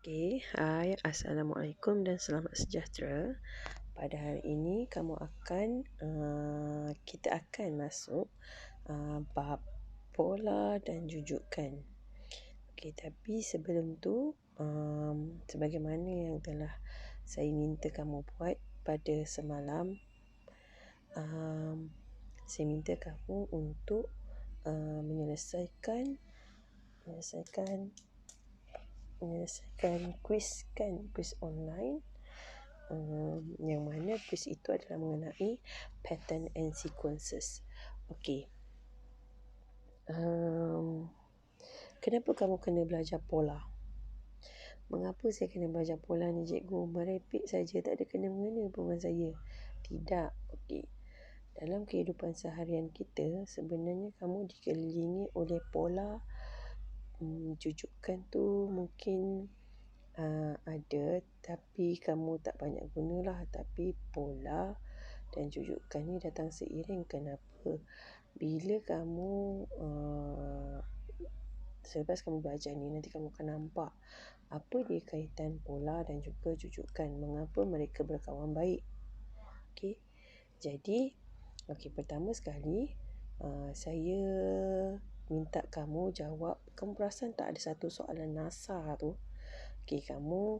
Okey, hai, Assalamualaikum dan selamat sejahtera. Pada hari ini kita akan masuk bab pola dan jujukan. Okey, tapi sebelum tu, sebagaimana yang telah saya minta kamu buat pada semalam, saya minta kamu untuk menyelesaikan kuis online, yang mana kuis itu adalah mengenai pattern and sequences. Okey. Kenapa kamu kena belajar pola? Mengapa saya kena belajar pola ni, cikgu? Merepek saja, tak ada kena-mengena pun dengan saya. Tidak. Okey. Dalam kehidupan seharian kita, sebenarnya kamu dikelilingi oleh pola. Jujukan tu mungkin ada, tapi kamu tak banyak gunalah. Tapi pola dan jujukan ni datang seiring. Kenapa? Bila kamu selepas kamu belajar ni, nanti kamu akan nampak apa dia kaitan pola dan juga jujukan, mengapa mereka berkawan baik. Okey. Jadi, pertama sekali, saya minta kamu jawab. Kamu perasan tak ada satu soalan NASA tu? Okey, kamu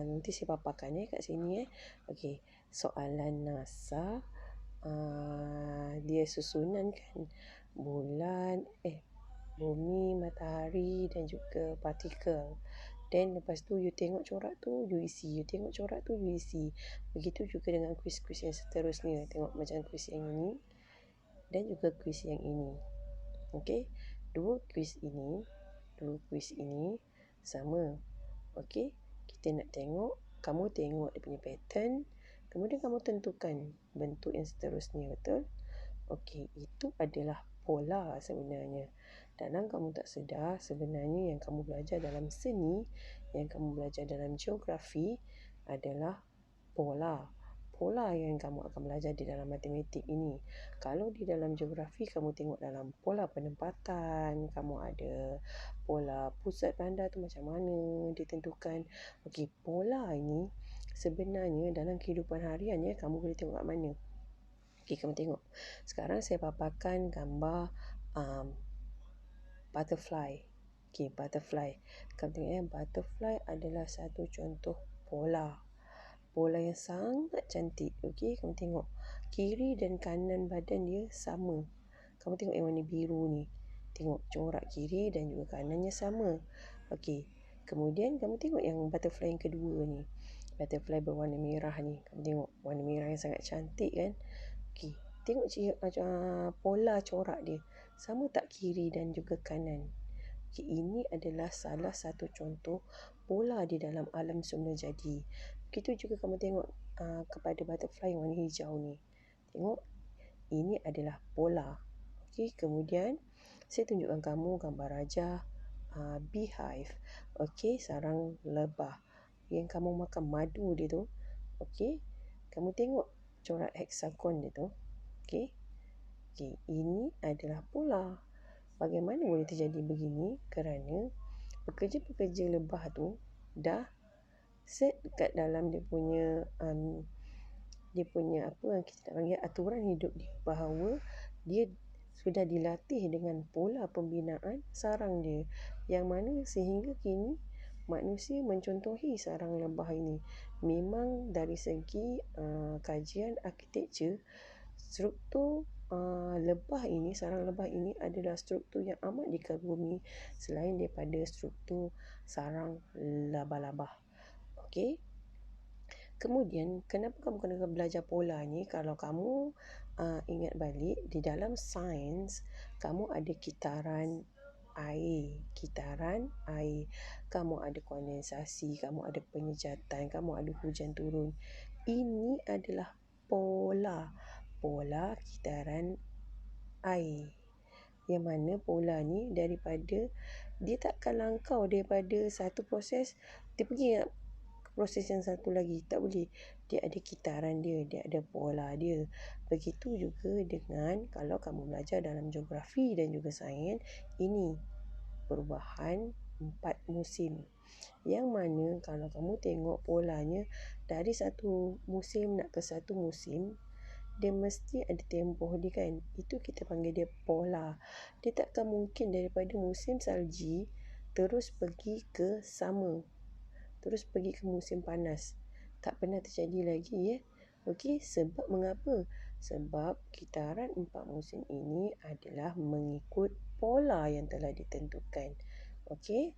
nanti saya paparkan kat sini. Okey, soalan NASA, dia susunan kan, bulan, bumi, matahari dan juga partikel. Dan lepas tu you tengok corak tu, you isi. You tengok corak tu, you isi. Begitu juga dengan kuis-kuis yang seterusnya. Tengok macam kuis yang ini dan juga kuis yang ini. Okey, dua kuis ini sama. Okey, kita nak tengok, kamu tengok dia punya pattern, kemudian kamu tentukan bentuk yang seterusnya, betul? Okey, itu adalah pola sebenarnya. Dalam kamu tak sedar, sebenarnya yang kamu belajar dalam seni, yang kamu belajar dalam geografi adalah pola. Pola yang kamu akan belajar di dalam matematik ini. Kalau di dalam geografi, kamu tengok dalam pola penempatan, kamu ada pola pusat bandar tu macam mana ditentukan. Okey, pola ini sebenarnya dalam kehidupan harian kamu boleh tengok kat mana. Okey, kamu tengok. Sekarang saya paparkan gambar butterfly. Okey, butterfly. Kamu tengok butterfly adalah satu contoh pola. Pola yang sangat cantik. Okey, kamu tengok. Kiri dan kanan badan dia sama. Kamu tengok yang warna biru ni. Tengok corak kiri dan juga kanannya sama. Okey. Kemudian kamu tengok yang butterfly yang kedua ni. Butterfly berwarna merah ni. Kamu tengok warna merah yang sangat cantik kan. Okey. Tengok pola corak dia. Sama tak kiri dan juga kanan? Okey, ini adalah salah satu contoh pola di dalam alam semula jadi. Begitu juga kamu tengok kepada butterfly yang warna hijau ni. Tengok, ini adalah pola. Okey, kemudian saya tunjukkan kamu gambar raja beehive. Okey, sarang lebah yang kamu makan madu dia tu. Okey, kamu tengok corak hexagon dia tu. Okey. Okey, ini adalah pola. Bagaimana boleh terjadi begini? Kerana pekerja-pekerja lebah tu dah set dekat dalam dia punya apa yang kita nak panggil aturan hidup dia, bahawa dia sudah dilatih dengan pola pembinaan sarang dia, yang mana sehingga kini manusia mencontohi sarang lebah ini. Memang dari segi kajian arkitektur, struktur lebah ini, sarang lebah ini adalah struktur yang amat dikagumi selain daripada struktur sarang laba-laba. Okey. Kemudian, kenapa kamu kena belajar pola ni? Kalau kamu ingat balik, di dalam sains, kamu ada kitaran air. Kamu ada kondensasi, kamu ada penyejatan, kamu ada hujan turun. Ini adalah pola kitaran air. Yang mana pola ni dia takkan langkau daripada satu proses, dia pergi proses yang satu lagi. Tak boleh. Dia ada kitaran dia, dia ada pola dia. Begitu juga dengan kalau kamu belajar dalam geografi dan juga sains, ini perubahan 4 musim. Yang mana kalau kamu tengok polanya dari satu musim nak ke satu musim, dia mesti ada tempoh dia kan. Itu kita panggil dia pola. Dia takkan mungkin daripada musim salji terus pergi ke summer, terus pergi ke musim panas. Tak pernah terjadi lagi ya. Okey, sebab mengapa? Sebab kitaran 4 musim ini adalah mengikut pola yang telah ditentukan. Okey.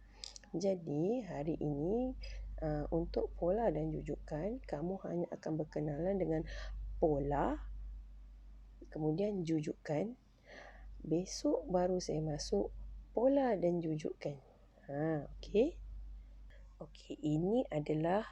Jadi hari ini untuk pola dan jujukan, kamu hanya akan berkenalan dengan pola, kemudian jujukan. Besok baru saya masuk pola dan jujukan. Okey. Okey, ini adalah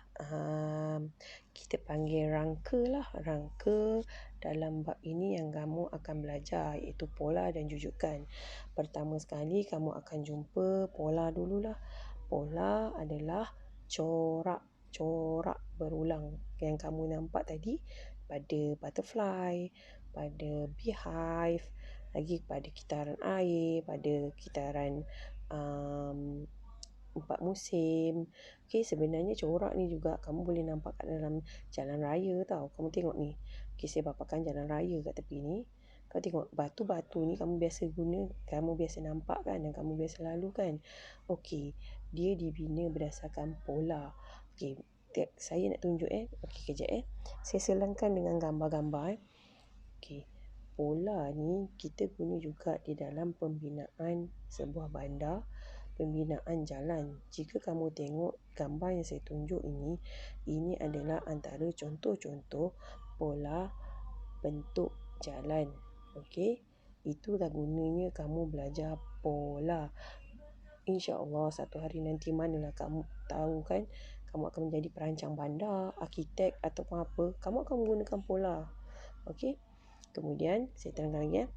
kita panggil rangka lah. Rangka dalam bab ini yang kamu akan belajar, iaitu pola dan jujukan. Pertama sekali kamu akan jumpa pola dululah. Pola adalah corak berulang yang kamu nampak tadi pada butterfly, pada beehive, lagi pada kitaran air, pada kitaran 4 musim. Okey, sebenarnya corak ni juga kamu boleh nampak kat dalam jalan raya tau. Kamu tengok ni. Okey, saya paparkan jalan raya kat tepi ni. Kau tengok batu-batu ni kamu biasa guna, kamu biasa nampak kan, dan kamu biasa lalu kan. Okey, dia dibina berdasarkan pola. Okey, saya nak tunjuk Okey, kejap Saya selangkan dengan gambar-gambar Okey, pola ni kita guna juga di dalam pembinaan sebuah bandar, pembinaan jalan. Jika kamu tengok gambar yang saya tunjuk ini adalah antara contoh-contoh pola bentuk jalan. Okey, itulah gunanya kamu belajar pola. InsyaAllah satu hari nanti manalah kamu tahu kan, kamu akan menjadi perancang bandar, arkitek ataupun apa, kamu akan menggunakan pola. Okey. Kemudian saya terangkan lagi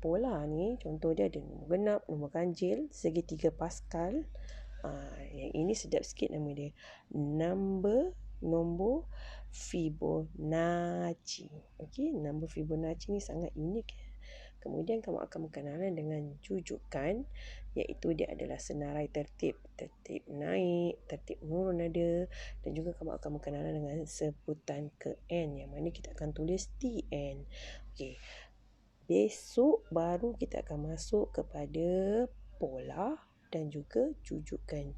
Pola ni contoh dia ada nombor genap, nombor ganjil, segitiga Pascal. Yang ini sedap sikit nama dia. Nombor Fibonacci. Okey, nombor Fibonacci ni sangat unik. Kemudian kamu akan berkenalan dengan jujukan, iaitu dia adalah senarai tertib naik, tertib menurun ada, dan juga kamu akan berkenalan dengan sebutan ke N, yang mana kita akan tulis TN. Okey. Besok baru kita akan masuk kepada pola dan juga jujukan.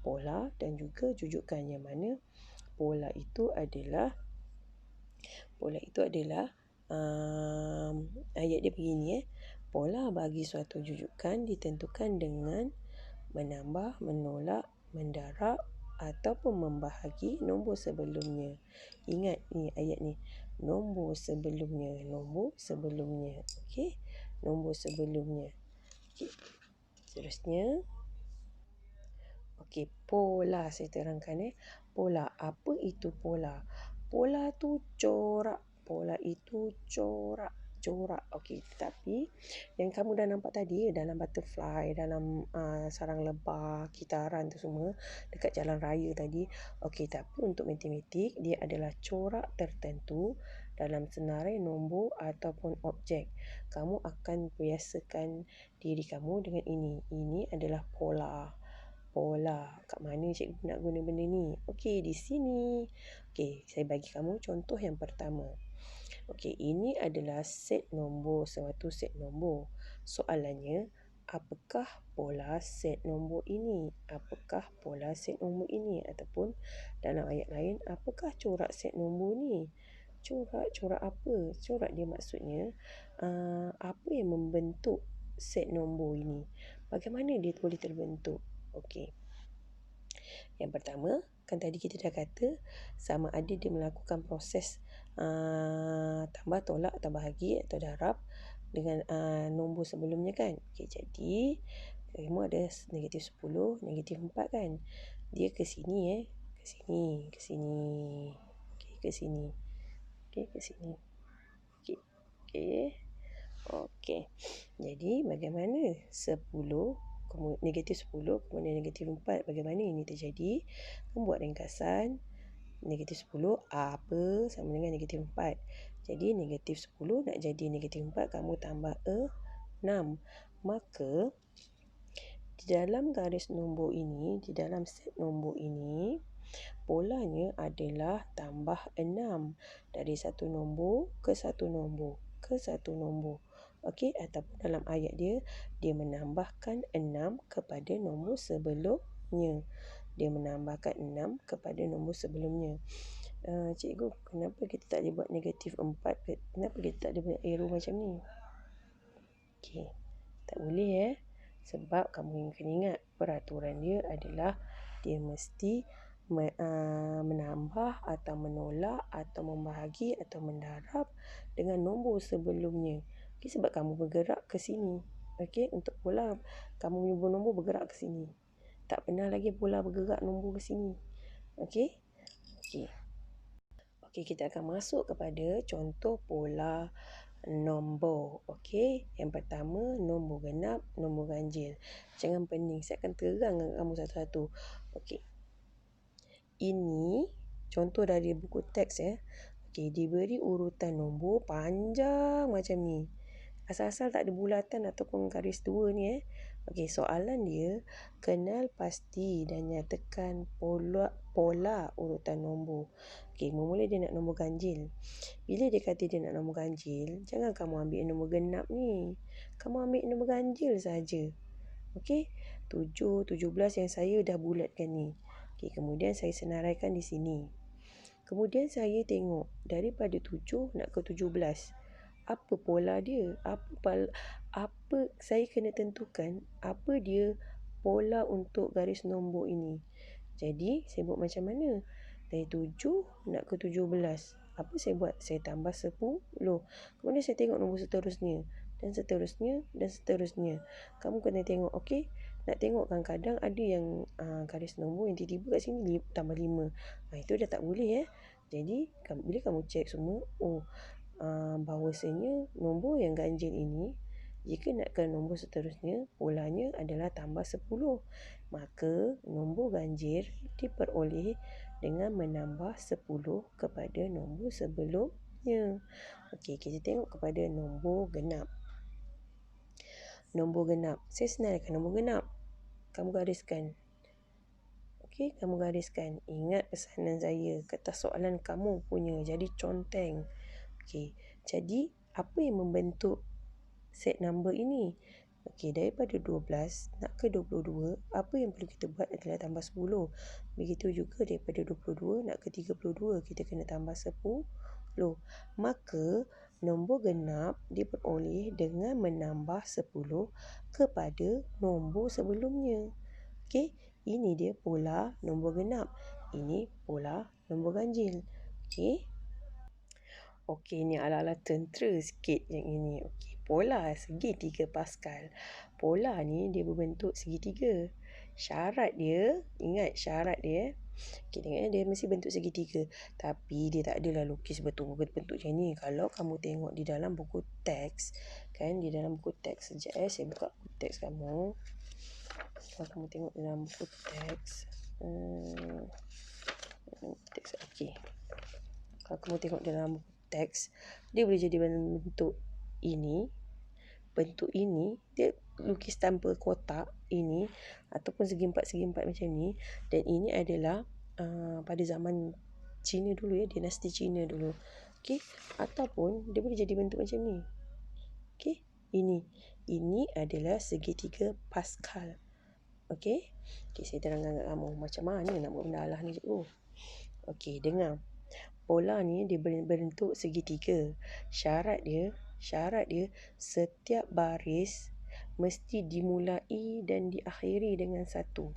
Pola dan juga jujukan, yang mana pola itu adalah ayat dia begini Pola bagi suatu jujukan ditentukan dengan menambah, menolak, mendarab ataupun membahagi nombor sebelumnya. Ingat ni ayat ni. Nombor sebelumnya. Okey. Nombor sebelumnya. Okey. Seterusnya. Okey, pola saya terangkan Pola. Apa itu pola? Pola tu corak. Pola itu corak. Okey, tetapi yang kamu dah nampak tadi dalam butterfly, dalam sarang lebah, kitaran tu semua dekat jalan raya tadi. Okey, tapi untuk matematik dia adalah corak tertentu dalam senarai nombor ataupun objek. Kamu akan biasakan diri kamu dengan ini. Ini adalah pola. Kat mana cikgu nak guna benda ni? Okey, di sini. Okey, saya bagi kamu contoh yang pertama. Okey, ini adalah set nombor, suatu set nombor. Soalannya, apakah pola set nombor ini? Apakah pola set nombor ini? Ataupun dalam ayat lain, apakah corak set nombor ni? Corak apa? Corak dia maksudnya apa yang membentuk set nombor ini? Bagaimana dia boleh terbentuk? Okey. Yang pertama, kan tadi kita dah kata sama ada dia melakukan proses tambah, tolak atau bahagi atau darab dengan nombor sebelumnya kan. Okey, jadi semua ada negatif 10, negatif 4 kan. Dia ke sini ke sini. Okey, ke sini. Okey, ke sini. Okey. Okey. Jadi bagaimana 10 negatif 10 kemudian negatif 4, bagaimana ini terjadi? Kamu buat ringkasan. Negatif 10 apa sama dengan negatif 4. Jadi negatif 10 nak jadi negatif 4, kamu tambah 6. Maka Di dalam garis nombor ini, di dalam set nombor ini, polanya adalah tambah 6 dari satu nombor ke satu nombor ke satu nombor. Okey, ataupun dalam ayat dia menambahkan 6 kepada nombor sebelumnya. Dia menambahkan 6 kepada nombor sebelumnya. Cikgu, kenapa kita tak boleh buat negatif 4? Kenapa kita tak boleh buat arrow macam ni? Okey, tak boleh sebab kamu kena ingat peraturan dia adalah dia mesti menambah atau menolak atau membahagi atau mendarab dengan nombor sebelumnya. Okay, sebab kamu bergerak ke sini. Okey, untuk bola kamu punya nombor bergerak ke sini. Tak pernah lagi bola bergerak nombor ke sini. Okey? Okey. Okey, kita akan masuk kepada contoh pola nombor. Okey, yang pertama nombor genap, nombor ganjil. Jangan pening, saya akan terang kamu satu-satu. Okey. Ini contoh dari buku teks Okey, diberi urutan nombor panjang macam ni. Asal-asal tak ada bulatan ataupun garis dua ni Okey, soalan dia, kenal pasti dan nyatakan pola urutan nombor. Okey, mula dia nak nombor ganjil. Bila dia kata dia nak nombor ganjil, jangan kamu ambil nombor genap ni. Kamu ambil nombor ganjil saja. Okey, 7, 17 yang saya dah bulatkan ni. Okey, kemudian saya senaraikan di sini. Kemudian saya tengok daripada 7 nak ke 17. Apa pola dia? Apa saya kena tentukan apa dia pola untuk garis nombor ini. Jadi, saya buat macam mana? Dari 7 nak ke 17. Apa saya buat? Saya tambah 10. Kemudian saya tengok nombor seterusnya. Dan seterusnya. Dan seterusnya. Kamu kena tengok, okey? Nak tengok kadang-kadang ada yang garis nombor yang tiba-tiba kat sini tambah 5. Itu dah tak boleh Jadi, bila kamu cek semua, bahawasanya nombor yang ganjil ini, jika nak ke nombor seterusnya, polanya adalah tambah 10. Maka nombor ganjil diperoleh dengan menambah 10 kepada nombor sebelumnya. Okey, kita tengok kepada nombor genap. Nombor genap. Saya senaraikan nombor genap. Kamu gariskan. Okey, kamu gariskan. Ingat pesanan saya. Kertas soalan kamu punya. Jadi conteng. Okey, jadi apa yang membentuk set number ini? Okey, daripada 12 nak ke 22, apa yang perlu kita buat adalah tambah 10. Begitu juga daripada 22 nak ke 32, kita kena tambah 10. Maka nombor genap diperoleh dengan menambah 10 kepada nombor sebelumnya. Okey, ini dia pola nombor genap. Ini pola nombor ganjil. Okey, ni ala-ala tentera sikit yang ini. Okey, pola segitiga Pascal. Pola ni dia berbentuk segitiga. Syarat dia, ingat syarat dia. Okey, tengok dia mesti bentuk segitiga. Tapi dia tak adalah lukis betul bentuk macam ni. Kalau kamu tengok di dalam buku teks, kan, di dalam buku teks, sekejap saya buka buku teks kamu. Kalau kamu tengok dalam buku teks, okey. Kalau kamu tengok dalam buku teks, dia boleh jadi bentuk ini. Bentuk ini dia lukis tanpa kotak ini, ataupun segi empat macam ni. Dan ini adalah pada zaman Cina dulu dinasti Cina dulu. Okey, ataupun dia boleh jadi bentuk macam ni. Okey, ini adalah segitiga Pascal. Okey, saya terangkan kat kamu macam mana nak buat benda alah ni cikgu. Okey, dengar. Pola ni dia berbentuk segitiga. Syarat dia setiap baris mesti dimulai dan diakhiri dengan 1.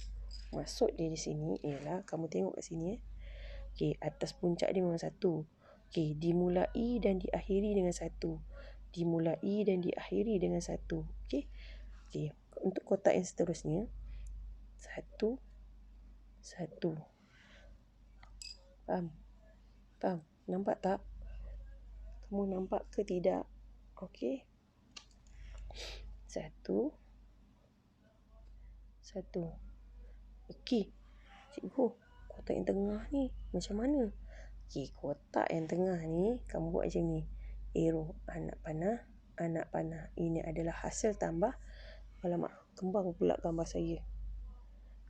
Maksud dia di sini ialah kamu tengok kat sini Okey, atas puncak dia memang 1. Okey, dimulai dan diakhiri dengan 1. Dimulai dan diakhiri dengan 1. Okey. Untuk kotak yang seterusnya 1. Faham? Nampak tak? Kamu nampak ke tidak? Okey. 1. Okey. Cikgu, kotak yang tengah ni macam mana? Okey, kotak yang tengah ni kamu buat macam ni. Arrow anak panah. Ini adalah hasil tambah. Alamak, kembang pula gambar saya.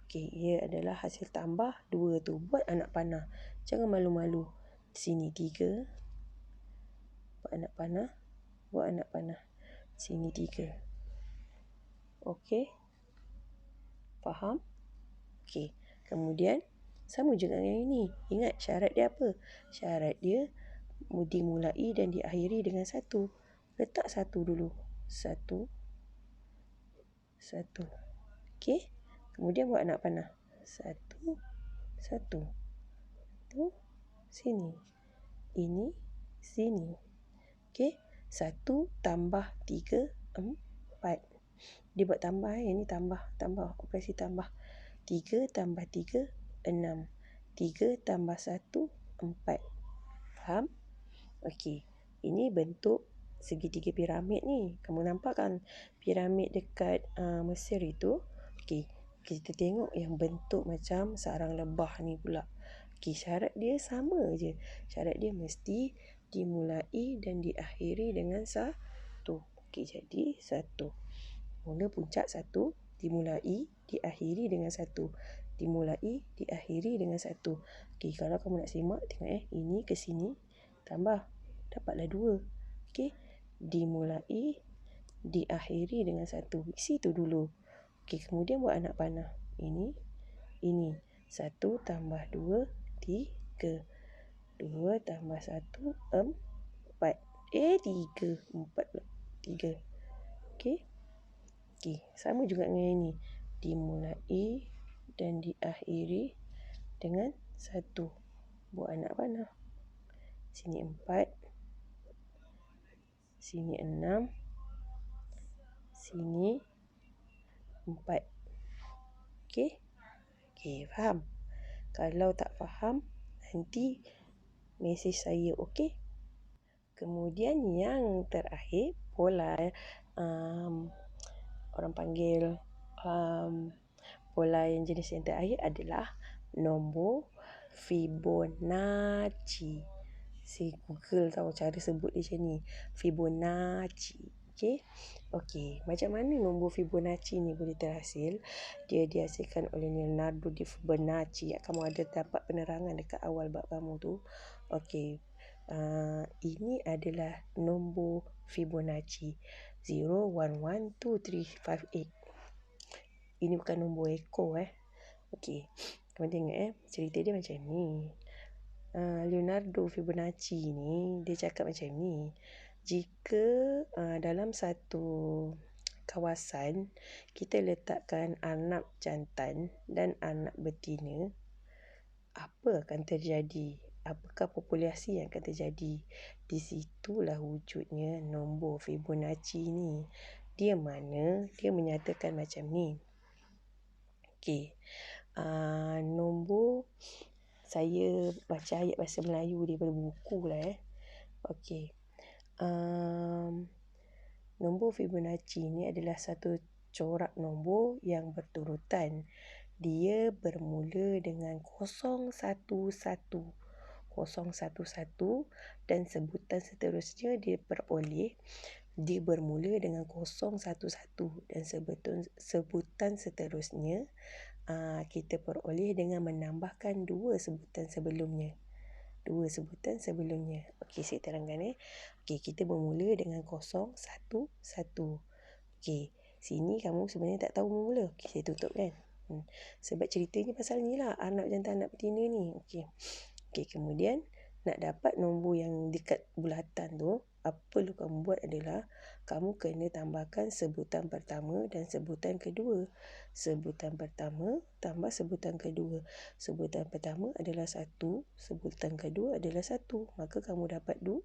Okey, ia adalah hasil tambah 2 tu. Buat anak panah. Jangan malu-malu. Sini 3. Buat anak panah. Buat anak panah. Sini 3. Okey. Faham? Okey. Kemudian, sama juga dengan yang ini. Ingat syarat dia apa? Syarat dia dimulai dan diakhiri dengan 1. Letak 1 dulu. 1. Okey. Kemudian buat anak panah. 1. Tu sini. Ini sini. Okey. 1 tambah 3, 4. Dia buat tambah, ini tambah, operasi tambah. 3 tambah 3, 6. 3 tambah 1, 4. Faham? Okey. Ini bentuk segitiga piramid ni. Kamu nampak kan piramid dekat Mesir itu? Okey. Kita tengok yang bentuk macam sarang lebah ni pula. Okey, syarat dia sama je. Syarat dia mesti dimulai dan diakhiri dengan 1. Okey, jadi 1. Mula puncak 1, dimulai, diakhiri dengan 1. Dimulai, diakhiri dengan 1. Okey, kalau kamu nak simak, tengok ini ke sini, tambah. Dapatlah 2. Okey, dimulai, diakhiri dengan 1. Isi tu dulu. Okey, kemudian buat anak panah. Ini. 1 tambah 2, 3. 2 tambah 1, 4. 3. 4 pula. 3. Okey. Okey, sama juga dengan ini. Dimulai dan diakhiri dengan 1. Buat anak panah. Sini 4. Sini 6. Sini 4. Okey? Okey, faham? Kalau tak faham, nanti mesej saya, okey? Kemudian yang terakhir, pola orang panggil pola yang jenis yang terakhir adalah nombor Fibonacci. Saya Google tahu cara sebut dia macam ni. Fibonacci. Okey, macam mana nombor Fibonacci ni boleh terhasil? Dia dihasilkan oleh Leonardo da Fibonacci. Kamu ada dapat penerangan dekat awal bab kamu tu. Okey. Ini adalah nombor Fibonacci 0, 1, 1, 2, 3, 5, 8. Ini bukan nombor ekor. Okey, kamu tengok cerita dia macam ni. Leonardo Fibonacci ni dia cakap macam ni. Jika dalam satu kawasan kita letakkan anak jantan dan anak betina, apa akan terjadi? Apakah populasi yang akan terjadi? Di situlah wujudnya nombor Fibonacci ni. Dia mana? Dia menyatakan macam ni. Okey. Nombor, saya baca ayat bahasa Melayu daripada buku lah. Okey. Nombor Fibonacci ni adalah satu corak nombor yang berturutan. Dia bermula dengan 011 dan sebutan seterusnya dia bermula dengan 011 dan sebutan seterusnya kita peroleh dengan menambahkan 2 sebutan sebelumnya. Okey, saya terangkan. Okey, kita bermula dengan 011. Okey, sini kamu sebenarnya tak tahu bermula. Okey, saya tutup kan. Sebab ceritanya pasal ni lah, anak jantan anak betina ni. Okey, kemudian nak dapat nombor yang dekat bulatan tu, apa perlu kamu buat adalah kamu kena tambahkan sebutan pertama dan sebutan kedua. Sebutan pertama tambah sebutan kedua. Sebutan pertama adalah 1, sebutan kedua adalah 1. Maka kamu dapat 2.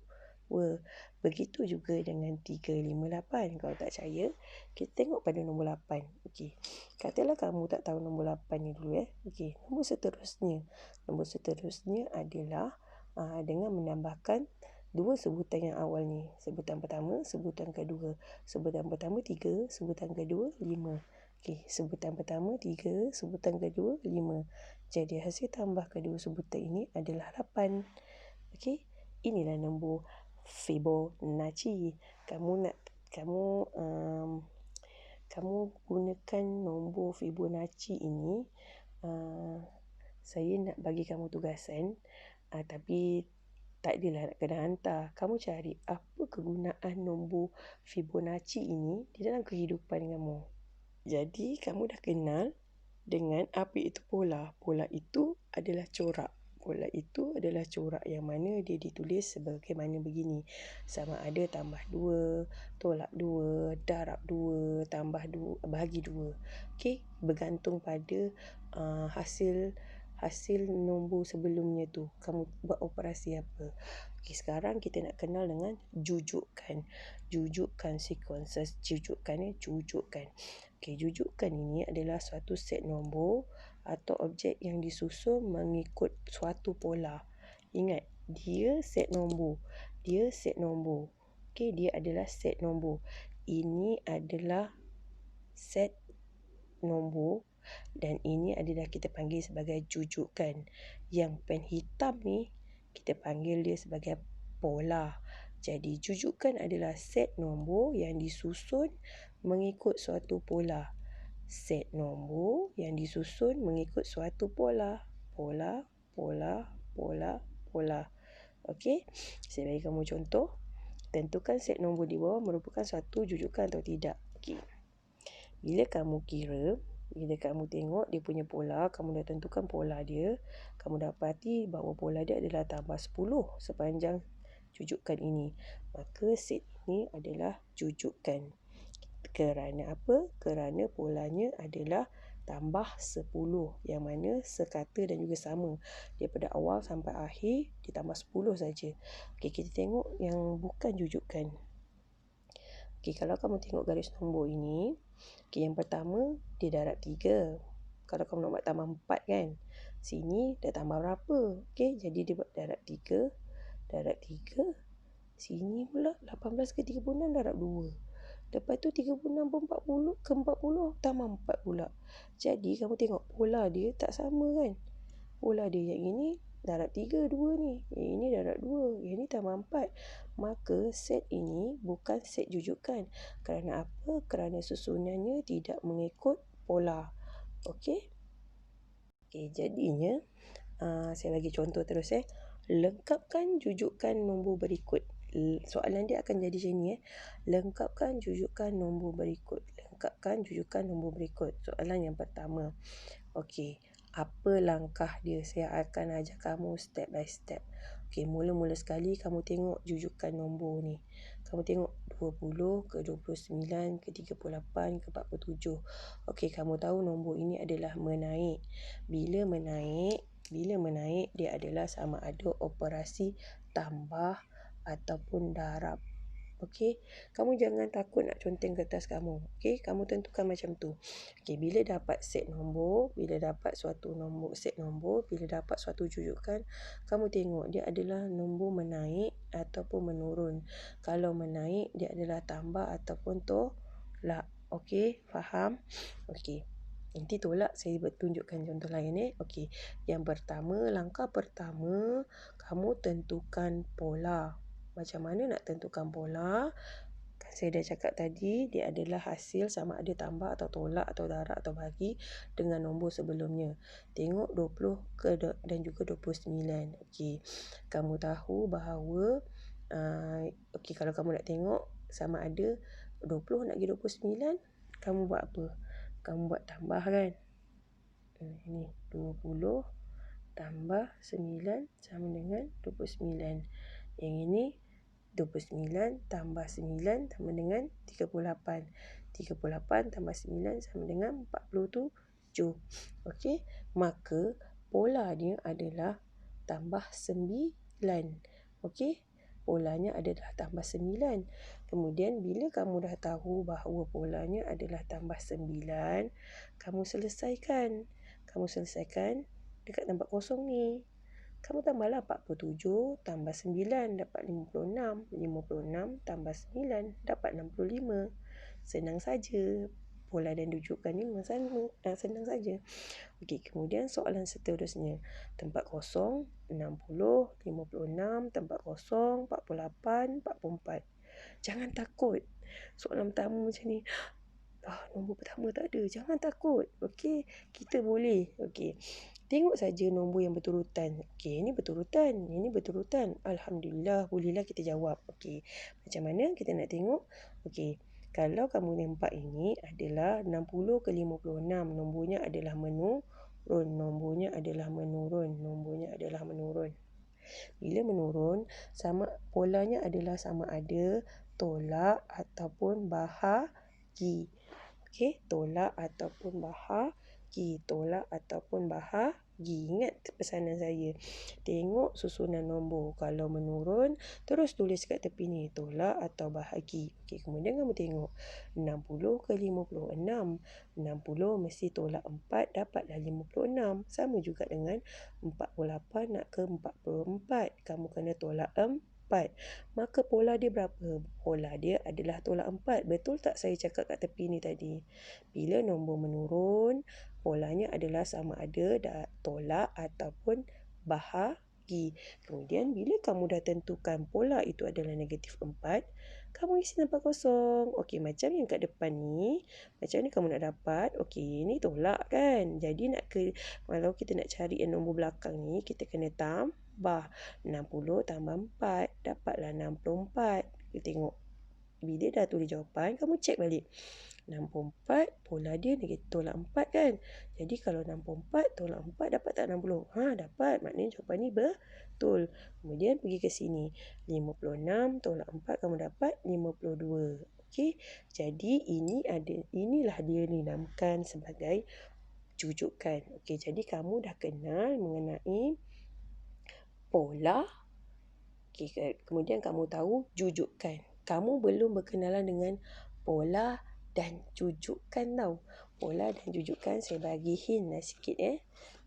Begitu juga dengan 3, 5, 8. Kalau tak percaya, kita tengok pada nombor 8. Okey. Katalah kamu tak tahu nombor 8 ni dulu. Okey, nombor seterusnya. Nombor seterusnya adalah dengan menambahkan 2 sebutan yang awal ni. Sebutan pertama, sebutan kedua. Sebutan pertama 3, sebutan kedua 5. Okey, sebutan pertama 3, sebutan kedua 5. Jadi hasil tambah kedua sebutan ini adalah 8. Okey, inilah nombor Fibonacci. Kamu kamu gunakan nombor Fibonacci ini. Saya nak bagi kamu tugasan, tapi tak adalah nak kena hantar. Kamu cari apa kegunaan nombor Fibonacci ini di dalam kehidupan kamu. Jadi, kamu dah kenal dengan apa itu pola. Pola itu adalah corak. Pola itu adalah corak yang mana dia ditulis sebagaimana begini. Sama ada tambah 2, tolak 2, darab 2, tambah 2, bahagi 2. Okey, bergantung pada hasil nombor sebelumnya tu. Kamu buat operasi apa. Okey, sekarang kita nak kenal dengan jujukan. Jujukan sequences. Jujukan. Okey, jujukan ini adalah suatu set nombor atau objek yang disusun mengikut suatu pola. Ingat, dia set nombor. Okey, dia adalah set nombor. Ini adalah set nombor dan ini adalah kita panggil sebagai jujukan. Yang pen hitam ni kita panggil dia sebagai pola. Jadi jujukan adalah set nombor yang disusun mengikut suatu pola. Set nombor yang disusun mengikut suatu pola. Pola. Okey, saya bagi kamu contoh. Tentukan set nombor di bawah merupakan suatu jujukan atau tidak. Okey. Bila kamu tengok dia punya pola, kamu dah tentukan pola dia, kamu dapati bahawa pola dia adalah tambah 10 sepanjang jujukan ini. Maka set ini adalah jujukan. Kerana apa? Kerana polanya adalah tambah 10, yang mana sekata dan juga sama. Daripada awal sampai akhir ditambah 10 saja. Okey, kita tengok yang bukan jujukan. Okey, kalau kamu tengok garis nombor ini, okey, yang pertama dia darab 3. Kalau kamu nak buat tambah 4 kan, sini dah tambah berapa? Okey, jadi dia buat darab 3. Sini pula 18 ke 36 darab 2. Lepas tu 36 ke 40 tambah 4 pula. Jadi kamu tengok pola dia tak sama kan? Pola dia yang ini darab 3 2 ni. Yang ini darab 2. Yang ini tambah 4. Maka set ini bukan set jujukan. Kerana apa? Kerana susunannya tidak mengikut pola. Okey? Okey, jadinya saya bagi contoh terus. Lengkapkan jujukan nombor berikut. Soalan dia akan jadi macam ni. Lengkapkan jujukan nombor berikut. Soalan yang pertama. Okey, apa langkah dia? Saya akan ajar kamu step by step. Okey, mula-mula sekali kamu tengok jujukan nombor ni. Kamu tengok 20 ke 29 ke 38 ke 47. Okey, kamu tahu nombor ini adalah menaik. Bila menaik dia adalah sama ada operasi tambah ataupun darab. Okey, kamu jangan takut nak conteng kertas kamu. Okey, kamu tentukan macam tu. Okey, bila dapat set nombor, bila dapat suatu jujukan, kamu tengok dia adalah nombor menaik ataupun menurun. Kalau menaik dia adalah tambah ataupun tolak. Okey, faham? Okey. Nanti tolak saya tunjukkan contoh lain. Okey, langkah pertama kamu tentukan pola. Macam mana nak tentukan pola? Saya dah cakap tadi, dia adalah hasil sama ada tambah atau tolak atau darab atau bagi dengan nombor sebelumnya. Tengok 20 dan juga 29. Okey, kamu tahu bahawa okey, kalau kamu nak tengok sama ada 20 nak pergi 29, kamu buat apa? Kamu buat tambah kan? Ini 20 tambah 9 sama dengan 29. Yang ini 29 tambah 9 sama dengan 38. 38 tambah 9 sama dengan 47. Okey, maka pola dia adalah tambah 9. Okey, polanya adalah tambah 9. Kemudian bila kamu dah tahu bahawa polanya adalah tambah 9, kamu selesaikan dekat tempat kosong ni. Kamu tambahlah 47 tambah 9 dapat 56. 56 tambah 9 dapat 65. Senang saja. Pola dan rujukan ni memang senang saja. Okey, kemudian soalan seterusnya. Tempat kosong 60, 56, tempat kosong 48, 44. Jangan takut. Soalan pertama macam ni. Nombor pertama tak ada. Jangan takut. Okey, kita boleh. Okey. Tengok saja nombor yang beturutan. Okey, ini beturutan. Ini beturutan. Alhamdulillah, bolehlah kita jawab. Okey. Macam mana kita nak tengok? Okey. Kalau kamu nampak ini adalah 60 ke 56. Nombornya adalah menurun. Nombornya adalah menurun. Nombornya adalah menurun. Bila menurun, polanya adalah sama ada tolak ataupun bahagi. Okey, tolak ataupun bahagi. Tolak ataupun bahagi. Ingat pesanan saya. Tengok susunan nombor. Kalau menurun, terus tulis kat tepi ni. Tolak atau bahagi. Okey, kemudian kamu tengok. 60 ke 56. 60 mesti tolak 4, dapatlah 56. Sama juga dengan 48 nak ke 44. Kamu kena tolak 4. Maka pola dia berapa? Pola dia adalah tolak 4. Betul tak saya cakap kat tepi ni tadi? Bila nombor menurun, polanya adalah sama ada tolak ataupun bahagi. Kemudian bila kamu dah tentukan pola itu adalah negatif 4, kamu isi tempat kosong. Okey, macam yang kat depan ni, macam ni kamu nak dapat. Okey, ni tolak kan? Jadi kalau kita nak cari yang nombor belakang ni, kita kena tambah 60 tambah 4. Dapatlah 64. Kita tengok. Bila dah tulis jawapan, kamu cek balik. 64, pola dia negatif tolak 4 kan? Jadi kalau 64 tolak 4 dapat tak 60? Dapat. Maknanya jawapan ni betul. Kemudian pergi ke sini. 56 tolak 4 kamu dapat 52. Okey. Jadi inilah dia dinamakan sebagai jujukan. Okey, jadi kamu dah kenal mengenai pola. Okey, kemudian kamu tahu jujukan. Kamu belum berkenalan dengan pola dan jujukan tau. Pola dan jujukan saya bagi hint lah sikit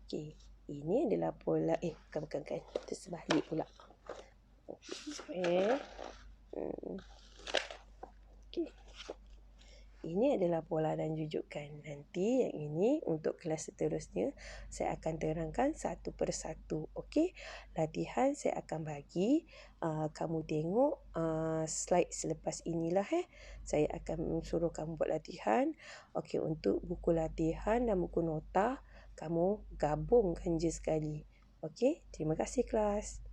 Okey, ini adalah pola. Bukan. Tersebalik pula. Okey. Ini adalah pola dan jujukan. Nanti yang ini untuk kelas seterusnya saya akan terangkan satu persatu. Okey, latihan saya akan bagi. Kamu tengok slide selepas inilah. Saya akan suruh kamu buat latihan. Okey, untuk buku latihan dan buku nota, kamu gabungkan je sekali. Okey, terima kasih kelas.